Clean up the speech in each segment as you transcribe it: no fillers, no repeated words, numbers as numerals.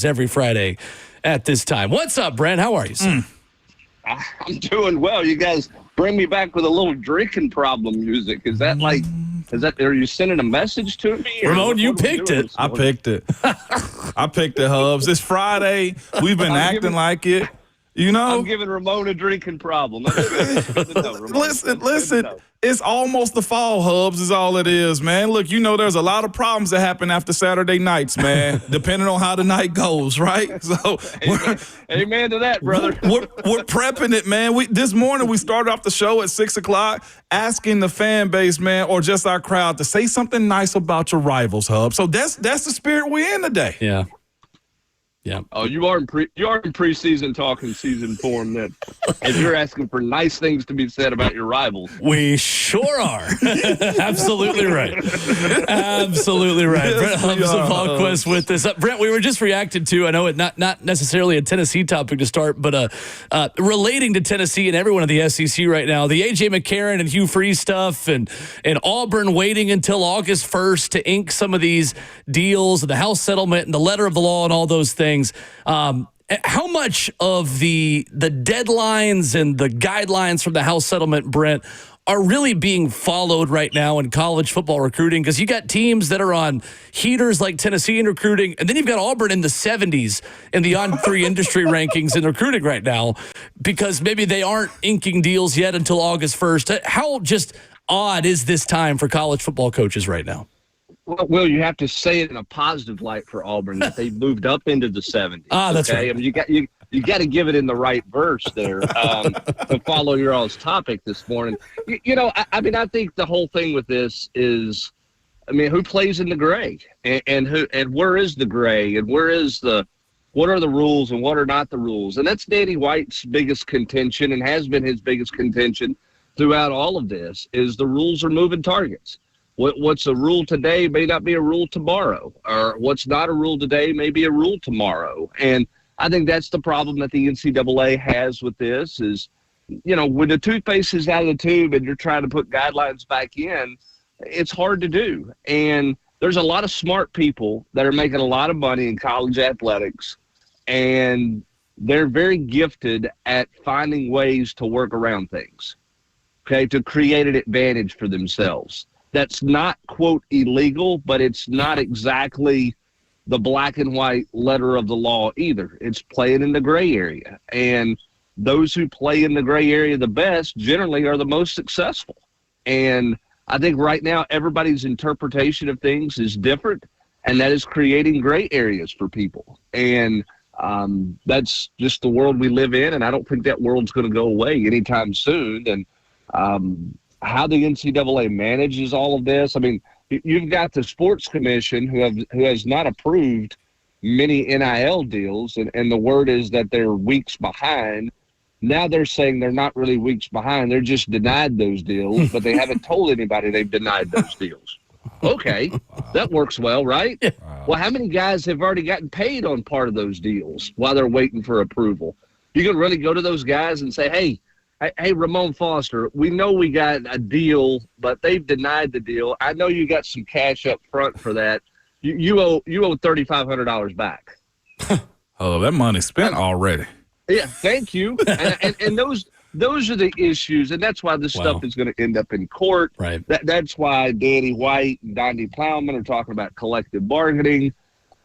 every Friday at this time. What's up, Brent? How are you, sir? I'm doing well. You guys bring me back with a little drinking problem music. Is that are you sending a message to me? Ramon, you picked it. I picked it. Hubs. It's Friday. We've been acting like it. You know, I'm giving Ramon a drinking problem. That's good. Listen. It's almost the fall, Hubs, is all it is, man. Look, there's a lot of problems that happen after Saturday nights, man, depending on how the night goes, right? So, amen to that, brother. We're prepping it, man. This morning we started off the show at 6 o'clock asking the fan base, man, or just our crowd to say something nice about your rivals, Hub. So that's the spirit we're in today. Yeah. Yeah. Oh, you are in preseason talking season form then. And you're asking for nice things to be said about your rivals. We sure are. Absolutely right. Absolutely right. Yes, Brent Hubs of VolQuest's with us. Brent, we were just reacting to, I know it not necessarily a Tennessee topic to start, but relating to Tennessee and everyone in the SEC right now, the A.J. McCarron and Hugh Freeze stuff and Auburn waiting until August 1st to ink some of these deals, the House settlement and the letter of the law and all those things. How much of the deadlines and the guidelines from the House settlement, Brent, are really being followed right now in college football recruiting? Because you got teams that are on heaters like Tennessee in recruiting, and then you've got Auburn in the 70s in the On3 industry rankings in recruiting right now because maybe they aren't inking deals yet until August 1st. How just odd is this time for college football coaches right now? Well, you have to say it in a positive light for Auburn that they moved up into the 70s. That's right. I mean, you got to give it in the right verse there to follow your all's topic this morning. I think the whole thing with this is, who plays in the gray and where is the gray and what are the rules and what are not the rules? And that's Danny White's biggest contention and has been his biggest contention throughout all of this is the rules are moving targets. What's a rule today may not be a rule tomorrow, or what's not a rule today may be a rule tomorrow. And I think that's the problem that the NCAA has with this is, when the toothpaste is out of the tube and you're trying to put guidelines back in, it's hard to do. And there's a lot of smart people that are making a lot of money in college athletics, and they're very gifted at finding ways to work around things, to create an advantage for themselves. That's not, quote, illegal, but it's not exactly the black and white letter of the law either. It's playing in the gray area. And those who play in the gray area the best generally are the most successful. And I think right now everybody's interpretation of things is different, and that is creating gray areas for people. And that's just the world we live in, and I don't think that world's going to go away anytime soon. And how the NCAA manages all of this. You've got the Sports Commission who has not approved many NIL deals, and the word is that they're weeks behind. Now they're saying they're not really weeks behind. They're just denied those deals, but they haven't told anybody they've denied those deals. Okay, that works well, right? Wow. Well, how many guys have already gotten paid on part of those deals while they're waiting for approval? You can really go to those guys and say, hey, Ramon Foster, we know we got a deal, but they've denied the deal. I know you got some cash up front for that. You owe $3,500 back. Oh, that money's spent already. Yeah, thank you. And those are the issues, and that's why this stuff is going to end up in court. Right. That's why Danny White and Donnie Plowman are talking about collective bargaining.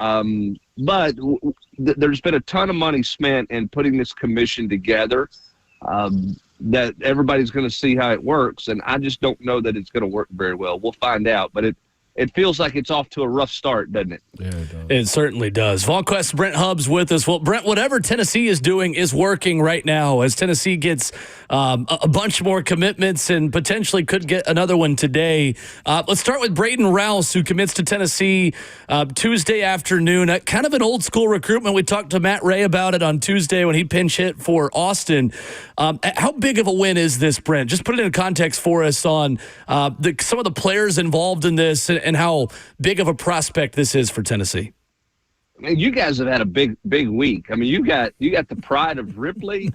But there's been a ton of money spent in putting this commission together. That everybody's going to see how it works, and I just don't know that it's going to work very well. We'll find out, but it feels like it's off to a rough start, doesn't it? Yeah, it does. It certainly does. VolQuest's Brent Hubs with us. Well, Brent, whatever Tennessee is doing is working right now as Tennessee gets a bunch more commitments and potentially could get another one today. Let's start with Braden Rouse, who commits to Tennessee Tuesday afternoon. Kind of an old school recruitment. We talked to Matt Ray about it on Tuesday when he pinch hit for Austin. How big of a win is this, Brent? Just put it in context for us on some of the players involved in this and how big of a prospect this is for Tennessee. Man, you guys have had a big week. You got the pride of Ripley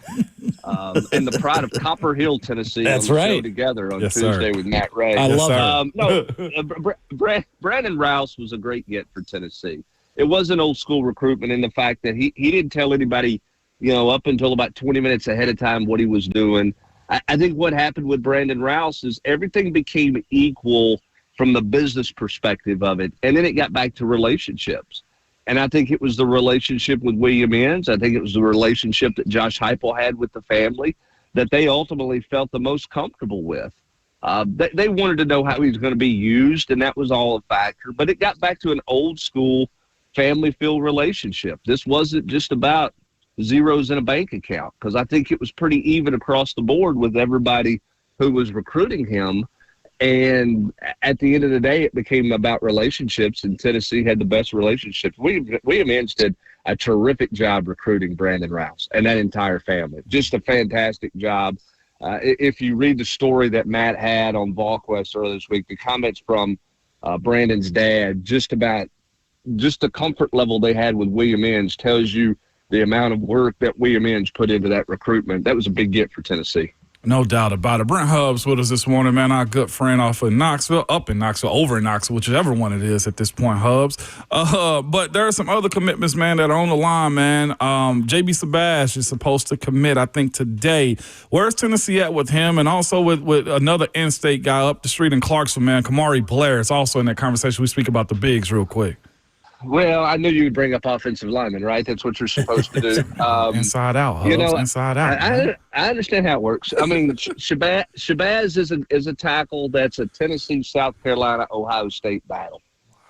and the pride of Copper Hill, Tennessee. That's on the right. show together on Yes, Tuesday sir. with Matt Ray. I love it. Brandon Rouse was a great get for Tennessee. it was an old school recruitment in the fact that he didn't tell anybody, up until about 20 minutes ahead of time what he was doing. I think what happened with Brandon Rouse is everything became equal from the business perspective of it. And then it got back to relationships. And I think it was the relationship with William Inns. I think it was the relationship that Josh Heupel had with the family that they ultimately felt the most comfortable with. They wanted to know how he was going to be used, and that was all a factor. But it got back to an old school family-filled relationship. This wasn't just about zeros in a bank account, because I think it was pretty even across the board with everybody who was recruiting him. And at the end of the day, it became about relationships, and Tennessee had the best relationships. William Inns did a terrific job recruiting Brandon Rouse and that entire family. Just a fantastic job. If you read the story that Matt had on VolQuest's earlier this week, the comments from Brandon's dad, just the comfort level they had with William Inns tells you the amount of work that William Inns put into that recruitment. That was a big get for Tennessee. No doubt about it. Brent Hubbs with us this morning, man, our good friend off of Knoxville, up in Knoxville, over in Knoxville, whichever one it is at this point, Hubbs. But there are some other commitments, man, that are on the line, man. J.B. Sabash is supposed to commit, I think, today. Where's Tennessee at with him? And also with another in-state guy up the street in Clarksville, man, Kamari Blair is also in that conversation. We speak about the bigs real quick. Well, I knew you would bring up offensive linemen, right? That's what you're supposed to do. Inside out, Hubbs, inside out. I understand how it works. I mean, Shabazz is a tackle that's a Tennessee, South Carolina, Ohio State battle.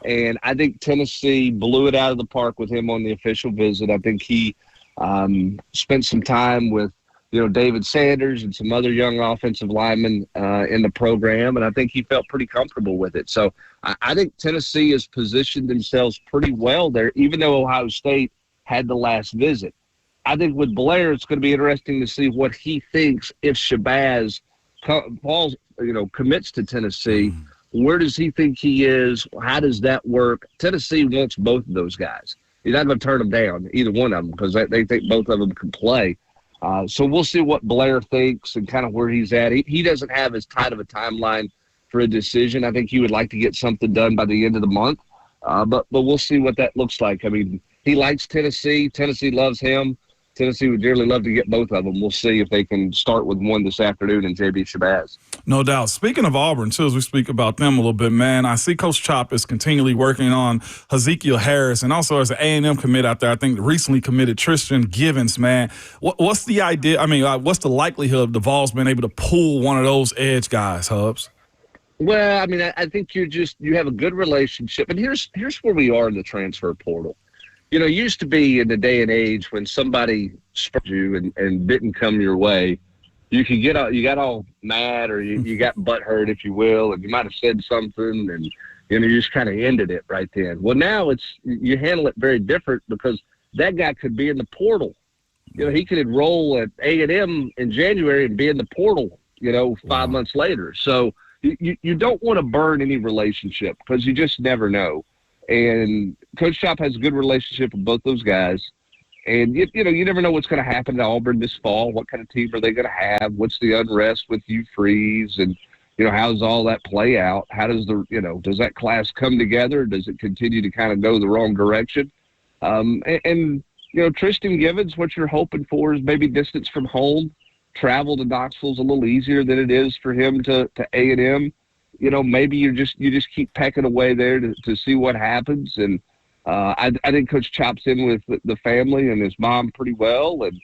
And I think Tennessee blew it out of the park with him on the official visit. I think he spent some time with, David Sanders and some other young offensive linemen in the program, and I think he felt pretty comfortable with it. So I think Tennessee has positioned themselves pretty well there, even though Ohio State had the last visit. I think with Blair, it's going to be interesting to see what he thinks if Shabazz commits to Tennessee. Where does he think he is? How does that work? Tennessee wants both of those guys. You're not going to turn them down, either one of them, because they think both of them can play. So we'll see what Blair thinks and kind of where he's at. He doesn't have as tight of a timeline for a decision. I think he would like to get something done by the end of the month. But we'll see what that looks like. I mean, he likes Tennessee. Tennessee loves him. Tennessee would dearly love to get both of them. We'll see if they can start with one this afternoon in J.B. Shabazz. No doubt. Speaking of Auburn, too, as we speak about them a little bit, man, I see Coach Chop is continually working on Ezekiel Harris, and also as an A&M commit out there, I think recently committed Tristan Givens, man. What's the idea? I mean, what's the likelihood of the Vols being able to pull one of those edge guys, Hubbs? Well, I mean, I think you have a good relationship. And here's where we are in the transfer portal. It used to be in the day and age when somebody spurred you and didn't come your way, you got all mad, or you got butthurt, if you will, and you might have said something, and you just kind of ended it right then. Well, now you handle it very different, because that guy could be in the portal. He could enroll at A&M in January and be in the portal, 5 months later. So you don't want to burn any relationship, because you just never know. And Coach Chop has a good relationship with both those guys. And, you never know what's going to happen to Auburn this fall. What kind of team are they going to have? What's the unrest with Hugh Freeze? And, how does all that play out? How does does that class come together? Does it continue to kind of go the wrong direction? And Tristan Givens, what you're hoping for is maybe distance from home. Travel to Knoxville is a little easier than it is for him to A&M. Maybe you just keep pecking away there to see what happens. And I think Coach Chop's in with the family and his mom pretty well. And,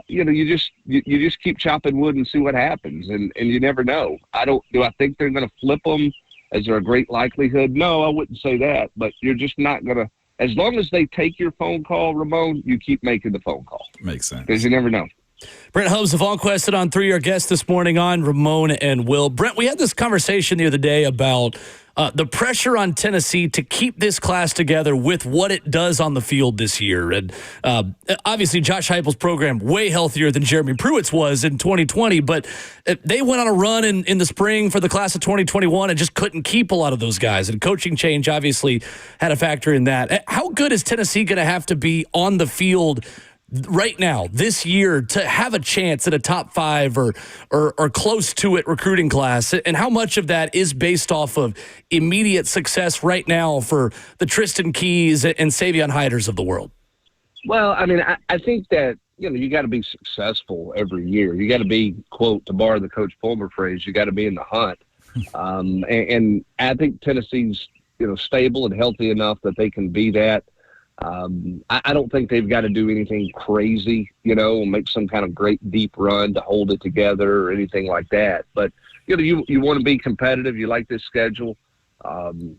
you just keep chopping wood and see what happens. And you never know. Do I think they're going to flip them? Is there a great likelihood? No, I wouldn't say that. But you're just not going to. As long as they take your phone call, Ramon, you keep making the phone call. Makes sense. Because you never know. Brent Hubbs of VolQuest's on 3, our guests this morning on Ramon and Will. Brent, we had this conversation the other day about the pressure on Tennessee to keep this class together with what it does on the field this year. And obviously Josh Heupel's program way healthier than Jeremy Pruitt's was in 2020, but they went on a run in the spring for the class of 2021 and just couldn't keep a lot of those guys. And coaching change obviously had a factor in that. How good is Tennessee going to have to be on the field right now, this year, to have a chance at a top 5 or close to it recruiting class? And how much of that is based off of immediate success right now for the Tristan Keys and Savion Hiders of the world? Well, I mean, I think that, you got to be successful every year. You got to be, quote, to borrow the Coach Fulmer phrase, you got to be in the hunt. And I think Tennessee's, stable and healthy enough that they can be that. I don't think they've got to do anything crazy, make some kind of great deep run to hold it together or anything like that. But, you want to be competitive. You like this schedule. And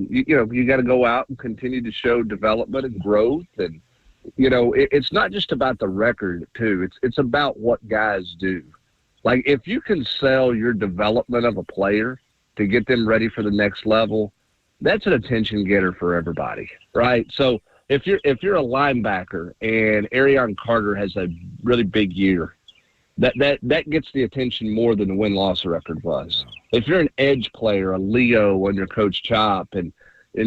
you got to go out and continue to show development and growth. And, it's not just about the record, too. It's about what guys do. Like, if you can sell your development of a player to get them ready for the next level, that's an attention getter for everybody, right? So if you're a linebacker and Arion Carter has a really big year, that gets the attention more than the win-loss record was. If you're an edge player, a Leo under Coach Chop, and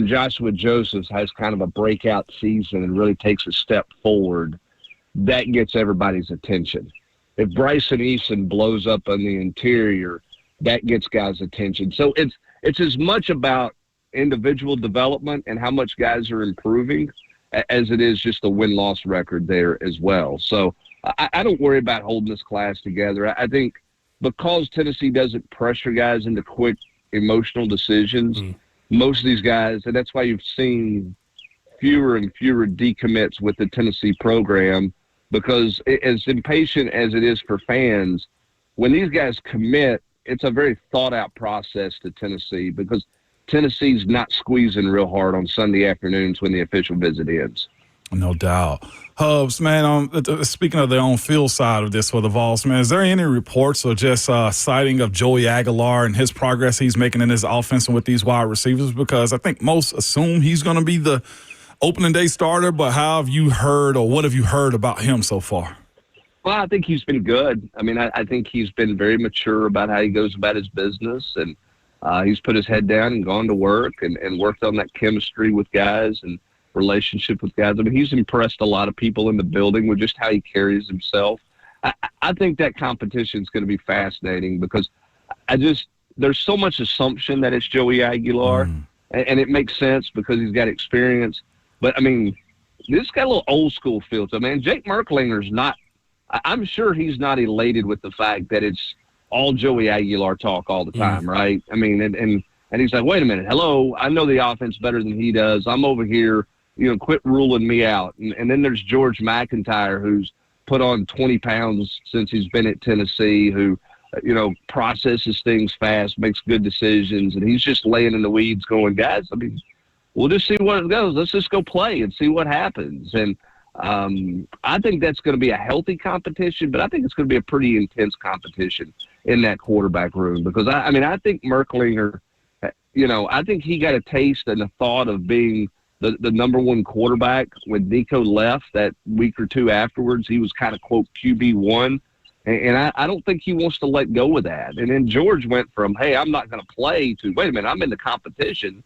Joshua Josephs has kind of a breakout season and really takes a step forward, that gets everybody's attention. If Bryson Eason blows up on the interior, that gets guys' attention. So it's as much about individual development and how much guys are improving as it is just the win-loss record there as well. So I don't worry about holding this class together. I think because Tennessee doesn't pressure guys into quick emotional decisions, most of these guys, and that's why you've seen fewer and fewer decommits with the Tennessee program, because as impatient as it is for fans, when these guys commit, it's a very thought-out process to Tennessee, because Tennessee's not squeezing real hard on Sunday afternoons when the official visit ends. No doubt. Hubs, man, speaking of the on-field side of this for the Vols, man, is there any reports or just citing of Joey Aguilar and his progress he's making in his offense and with these wide receivers? Because I think most assume he's going to be the opening day starter, but how have you heard or what have you heard about him so far? Well, I think he's been good. I mean, I think he's been very mature about how he goes about his business, and he's put his head down and gone to work and worked on that chemistry with guys and relationship with guys. I mean, he's impressed a lot of people in the building with just how he carries himself. I think that competition is going to be fascinating, because there's so much assumption that it's Joey Aguilar, and it makes sense because he's got experience. But, I mean, this got a little old school feel to it, man. Jake Merklinger's not – I'm sure he's not elated with the fact that it's all Joey Aguilar talk all the time, right? I mean, and he's like, wait a minute, hello, I know the offense better than he does. I'm over here, quit ruling me out. And then there's George McIntyre, who's put on 20 pounds since he's been at Tennessee, who, processes things fast, makes good decisions, and he's just laying in the weeds going, guys, I mean, we'll just see where it goes. Let's just go play and see what happens. And I think that's going to be a healthy competition, but I think it's going to be a pretty intense competition in that quarterback room, because, I think Merklinger, I think he got a taste and a thought of being the number one quarterback when Nico left that week or two afterwards. He was kind of, quote, QB1, and I don't think he wants to let go of that. And then George went from, hey, I'm not going to play, to, wait a minute, I'm in the competition.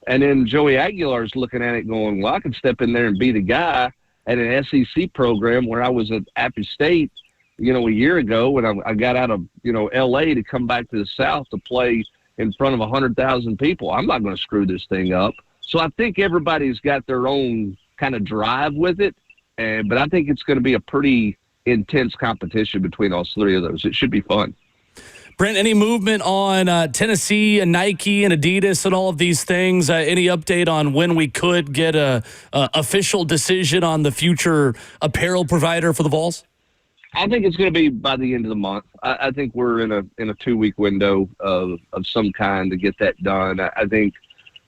And then Joey Aguilar's looking at it going, well, I can step in there and be the guy at an SEC program where I was at Appy State, a year ago when I got out of, L.A. to come back to the South to play in front of 100,000 people. I'm not going to screw this thing up. So I think everybody's got their own kind of drive with it, but I think it's going to be a pretty intense competition between all three of those. It should be fun. Brent, any movement on Tennessee and Nike and Adidas and all of these things? Any update on when we could get a official decision on the future apparel provider for the Vols? I think it's going to be by the end of the month. I think we're in a 2-week window of some kind to get that done. I think,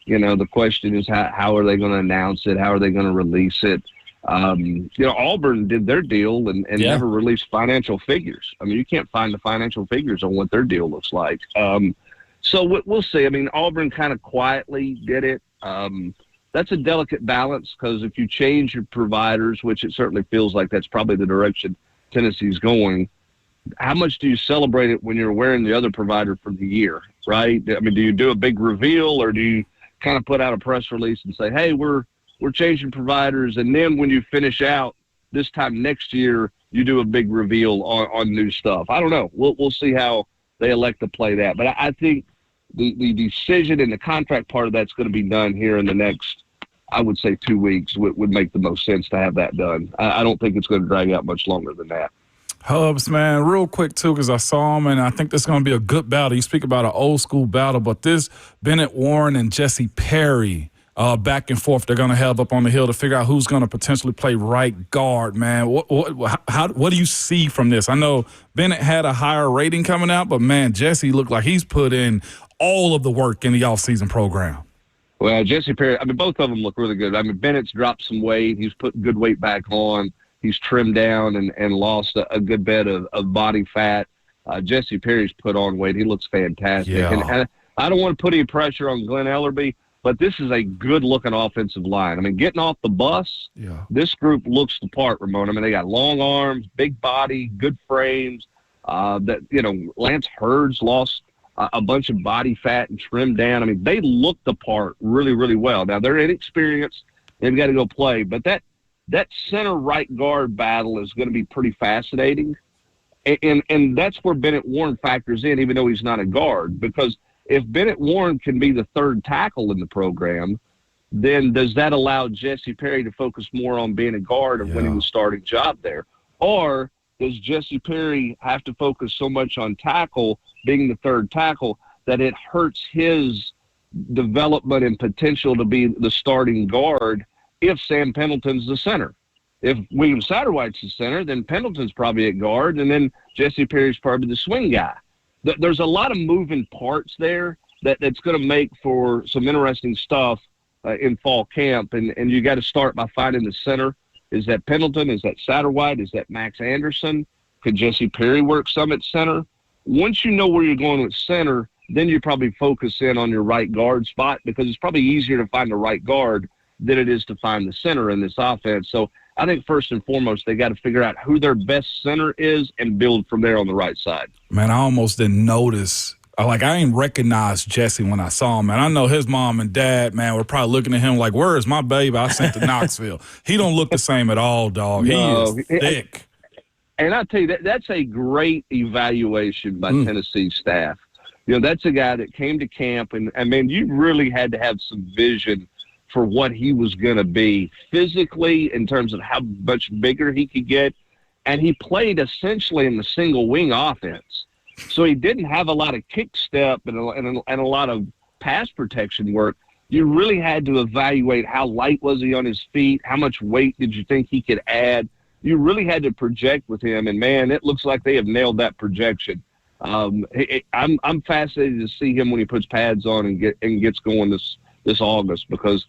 the question is how are they going to announce it? How are they going to release it? Auburn did their deal and never released financial figures. I mean, you can't find the financial figures on what their deal looks like. So we'll see. I mean, Auburn kind of quietly did it. That's a delicate balance, because if you change your providers, which it certainly feels like that's probably the direction Tennessee's going, how much do you celebrate it when you're wearing the other provider for the year, right? I mean, do you do a big reveal, or do you kind of put out a press release and say, hey, we're changing providers, and then when you finish out, this time next year you do a big reveal on new stuff. I don't know. We'll see how they elect to play that. But I think the decision and the contract part of that's going to be done here in the next, I would say, 2 weeks would make the most sense to have that done. I don't think it's going to drag out much longer than that. Hubs, man, real quick, too, because I saw him, and I think this is going to be a good battle. You speak about an old-school battle, but this Bennett Warren and Jesse Perry back and forth they're going to have up on the hill to figure out who's going to potentially play right guard, man. What do you see from this? I know Bennett had a higher rating coming out, but, man, Jesse looked like he's put in all of the work in the offseason program. Well, Jesse Perry, I mean, both of them look really good. I mean, Bennett's dropped some weight. He's put good weight back on. He's trimmed down and lost a good bit of body fat. Jesse Perry's put on weight. He looks fantastic. Yeah. And I don't want to put any pressure on Glenn Ellerby, but this is a good-looking offensive line. I mean, getting off the bus, this group looks the part, Ramon. I mean, they got long arms, big body, good frames. Lance Hurd's lost a bunch of body fat and trimmed down. I mean, they look the part really, really well. Now, they're inexperienced. They've got to go play. But that center right guard battle is going to be pretty fascinating. And that's where Bennett Warren factors in, even though he's not a guard. Because if Bennett Warren can be the third tackle in the program, then does that allow Jesse Perry to focus more on being a guard and winning the starting job there? Or does Jesse Perry have to focus so much on tackle, being the third tackle, that it hurts his development and potential to be the starting guard if Sam Pendleton's the center? If William Satterwhite's the center, then Pendleton's probably at guard, and then Jesse Perry's probably the swing guy. There's a lot of moving parts there that's going to make for some interesting stuff in fall camp, and you got to start by finding the center. Is that Pendleton? Is that Satterwhite? Is that Max Anderson? Could Jesse Perry work some at center? Once you know where you're going with center, then you probably focus in on your right guard spot, because it's probably easier to find the right guard than it is to find the center in this offense. So I think first and foremost, they got to figure out who their best center is and build from there on the right side. Man, I almost didn't notice. I ain't recognize Jesse when I saw him, man. I know his mom and dad, man, were probably looking at him like, where is my baby I sent to Knoxville? He don't look the same at all, dog. No, he is thick. And I tell you, that's a great evaluation by Tennessee staff. That's a guy that came to camp, and man, you really had to have some vision for what he was going to be physically in terms of how much bigger he could get. And he played essentially in the single wing offense. So he didn't have a lot of kick step and a lot of pass protection work. You really had to evaluate how light was he on his feet, how much weight did you think he could add. You really had to project with him, and man, it looks like they have nailed that projection. I'm fascinated to see him when he puts pads on and gets going this August, because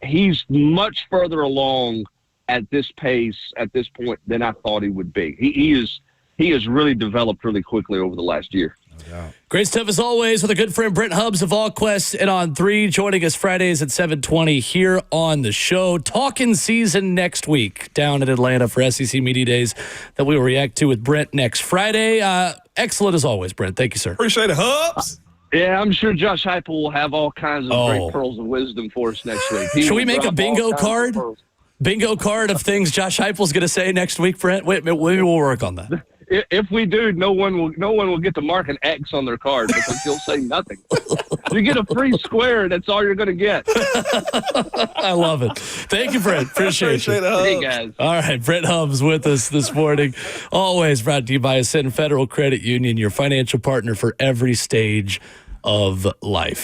he's much further along at this pace, at this point, than I thought he would be. He has really developed really quickly over the last year. Great stuff as always with a good friend Brent Hubbs of VolQuest's and On 3, joining us Fridays at 7:20 here on the show. Talking season next week down in Atlanta for SEC Media Days that we will react to with Brent next Friday. Excellent as always, Brent. Thank you, sir. Appreciate it, Hubs. Yeah, I'm sure Josh Heupel will have all kinds of great pearls of wisdom for us next week. Should we make a bingo card? Bingo card of things Josh Heupel's going to say next week, Brent? Wait, maybe we'll work on that. If we do, no one will get to mark an X on their card because he'll say nothing. You get a free square, that's all you're going to get. I love it. Thank you, Brent. Appreciate you. Hey, guys. All right, Brent Hubbs with us this morning. Always brought to you by Ascend Federal Credit Union, your financial partner for every stage of life.